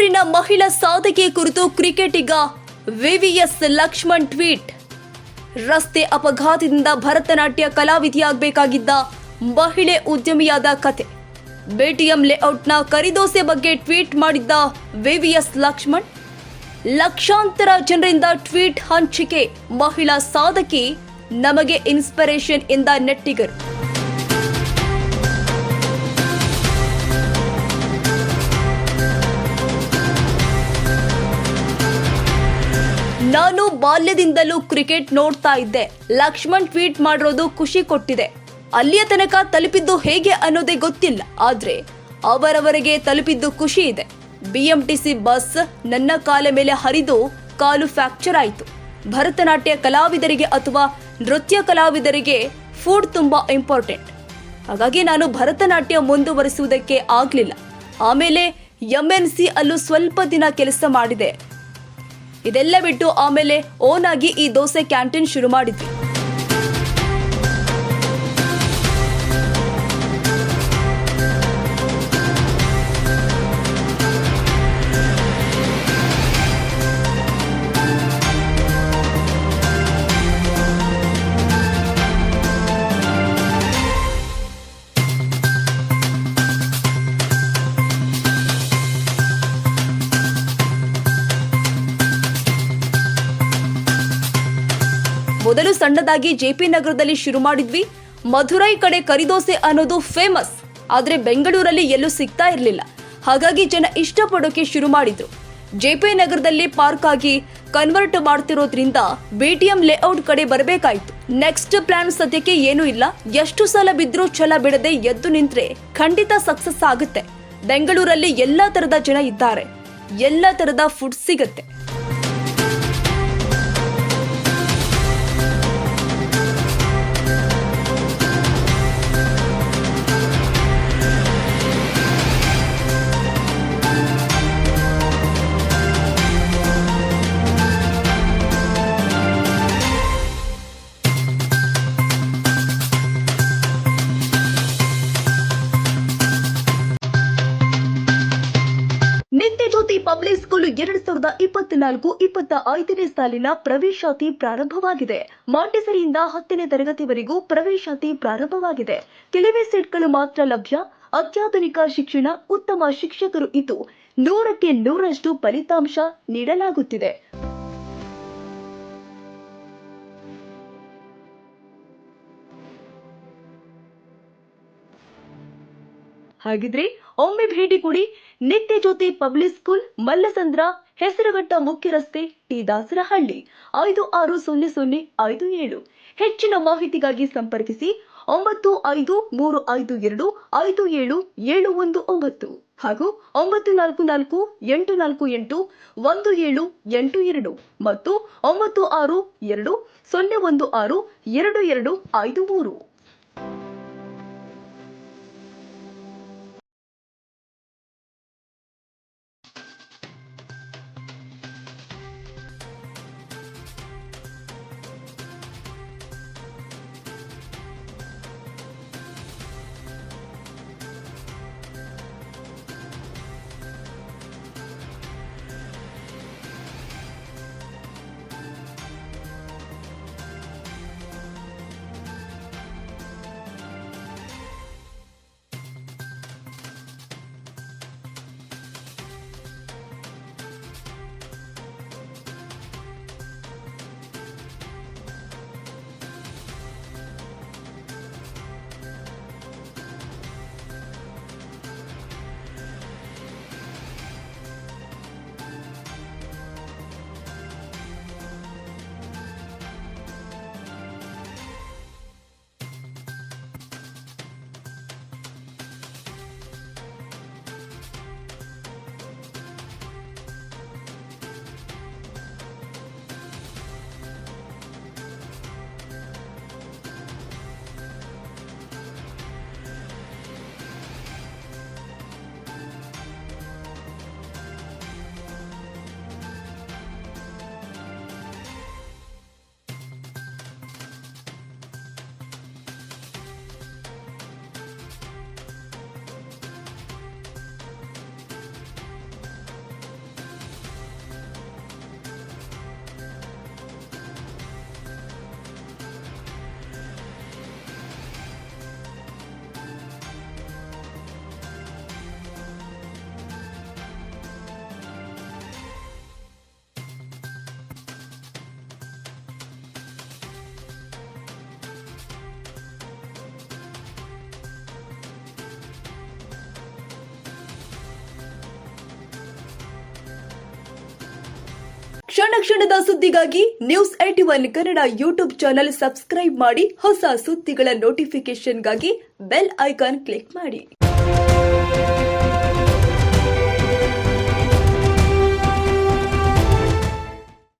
ಬೆಂಗಳೂರಿನ ಮಹಿಳಾ ಸಾಧಕಿ ಕುರಿತು ಕ್ರಿಕೆಟಿಗ ವಿವಿಎಸ್ ಲಕ್ಷ್ಮಣ್ ಟ್ವೀಟ್. ರಸ್ತೆ ಅಪಘಾತದಿಂದ ಭರತನಾಟ್ಯ ಕಲಾವಿದೆಯಾಗಬೇಕಾಗಿದ್ದ ಮಹಿಳೆ ಉದ್ಯಮಿಯಾದ ಕತೆ. ಬಿಟಿಎಂ ಲೇಔಟ್ನ ಕರಿದೋಸೆ ಬಗ್ಗೆ ಟ್ವೀಟ್ ಮಾಡಿದ್ದ ವಿವಿಎಸ್ ಲಕ್ಷ್ಮಣ್. ಲಕ್ಷಾಂತರ ಜನರಿಂದ ಟ್ವೀಟ್ ಹಂಚಿಕೆ. ಮಹಿಳಾ ಸಾಧಕಿ ನಮಗೆ ಇನ್ಸ್ಪಿರೇಷನ್ ಎಂದ ನೆಟ್ಟಿಗರು. ನಾನು ಬಾಲ್ಯದಿಂದಲೂ ಕ್ರಿಕೆಟ್ ನೋಡ್ತಾ ಇದ್ದೆ. ಲಕ್ಷ್ಮಣ್ ಟ್ವೀಟ್ ಮಾಡಿರೋದು ಖುಷಿ ಕೊಟ್ಟಿದೆ. ಅಲ್ಲಿಯ ತನಕ ತಲುಪಿದ್ದು ಹೇಗೆ ಅನ್ನೋದೇ ಗೊತ್ತಿಲ್ಲ, ಆದ್ರೆ ಅವರವರೆಗೆ ತಲುಪಿದ್ದು ಖುಷಿ ಇದೆ. ಬಿಎಂಟಿಸಿ ಬಸ್ ನನ್ನ ಕಾಲ ಮೇಲೆ ಹರಿದು ಕಾಲು ಫ್ರಾಕ್ಚರ್ ಆಯಿತು. ಭರತನಾಟ್ಯ ಕಲಾವಿದರಿಗೆ ಅಥವಾ ನೃತ್ಯ ಕಲಾವಿದರಿಗೆ ಫುಡ್ ತುಂಬಾ ಇಂಪಾರ್ಟೆಂಟ್. ಹಾಗಾಗಿ ನಾನು ಭರತನಾಟ್ಯ ಮುಂದುವರಿಸುವುದಕ್ಕೆ ಆಗಲಿಲ್ಲ. ಆಮೇಲೆ ಎಂಎನ್ಸಿ ಅಲ್ಲೂ ಸ್ವಲ್ಪ ದಿನ ಕೆಲಸ ಮಾಡಿದೆ. ಇದೆಲ್ಲ ಬಿಟ್ಟು ಆಮೇಲೆ ಓನ್ ಆಗಿ ಈ ದೋಸೆ ಕ್ಯಾಂಟೀನ್ ಶುರು ಮಾಡಿದ್ವಿ. ಮೊದಲು ಸಣ್ಣದಾಗಿ ಜೆಪಿ ನಗರದಲ್ಲಿ ಶುರು ಮಾಡಿದ್ವಿ. ಮಧುರೈ ಕಡೆ ಕರಿದೋಸೆ ಅನ್ನೋದು ಫೇಮಸ್, ಆದ್ರೆ ಬೆಂಗಳೂರಲ್ಲಿ ಎಲ್ಲೂ ಸಿಗ್ತಾ ಇರಲಿಲ್ಲ. ಹಾಗಾಗಿ ಜನ ಇಷ್ಟಪಡೋಕೆ ಶುರು ಮಾಡಿದ್ರು. ಜೆಪಿ ನಗರದಲ್ಲಿ ಪಾರ್ಕ್ ಆಗಿ ಕನ್ವರ್ಟ್ ಮಾಡ್ತಿರೋದ್ರಿಂದ ಬಿಟಿಎಂ ಲೇಔಟ್ ಕಡೆ ಬರಬೇಕಾಯ್ತು. ನೆಕ್ಸ್ಟ್ ಪ್ಲಾನ್ ಸದ್ಯಕ್ಕೆ ಏನೂ ಇಲ್ಲ. ಎಷ್ಟು ಸಲ ಬಿದ್ರೂ ಛಲ ಬಿಡದೆ ಎದ್ದು ನಿಂತ್ರೆ ಖಂಡಿತ ಸಕ್ಸಸ್ ಆಗುತ್ತೆ. ಬೆಂಗಳೂರಲ್ಲಿ ಎಲ್ಲಾ ತರದ ಜನ ಇದ್ದಾರೆ, ಎಲ್ಲಾ ತರದ ಫುಡ್ ಸಿಗುತ್ತೆ. ನಿತ್ಯಜ್ಯೋತಿ ಪಬ್ಲಿಕ್ ಸ್ಕೂಲ್ 2024-25ನೇ ಸಾಲಿನ ಪ್ರವೇಶಾತಿ ಪ್ರಾರಂಭವಾಗಿದೆ. ಮಾಂಟೆಸರಿಯಿಂದ 10ನೇ ತರಗತಿವರೆಗೂ ಪ್ರವೇಶಾತಿ ಪ್ರಾರಂಭವಾಗಿದೆ. ಕೆಲವೇ ಸೀಟ್ಗಳು ಮಾತ್ರ ಲಭ್ಯ. ಅತ್ಯಾಧುನಿಕ ಶಿಕ್ಷಣ, ಉತ್ತಮ ಶಿಕ್ಷಕರು ಇದ್ದು 100ಕ್ಕೆ 100ರಷ್ಟು ಫಲಿತಾಂಶ ನೀಡಲಾಗುತ್ತಿದೆ. ಹಾಗಿದ್ರೆ ಒಮ್ಮೆ ಭೇಟಿ ಕೊಡಿ. ನಿತ್ಯಜ್ಯೋತಿ ಪಬ್ಲಿಕ್ ಸ್ಕೂಲ್, ಮಲ್ಲಸಂದ್ರ, ಹೆಸರುಘಟ್ಟ ಮುಖ್ಯ ರಸ್ತೆ, ಟಿ ದಾಸರಹಳ್ಳಿ, 560057. ಹೆಚ್ಚಿನ ಮಾಹಿತಿಗಾಗಿ ಸಂಪರ್ಕಿಸಿ 9535525779 ಹಾಗೂ 9448481782 ಮತ್ತು 9620162253. ಕ್ಷಣ ಕ್ಷಣದ ಸುದ್ದಿಗಾಗಿ news 81 Kannada YouTube channel subscribe ಮಾಡಿ. ಹೊಸ ಸುದ್ದಿಗಳ ನೋಟಿಫಿಕೇಶನ್ಗಾಗಿ ಬೆಲ್ ಐಕಾನ್ ಕ್ಲಿಕ್ ಮಾಡಿ.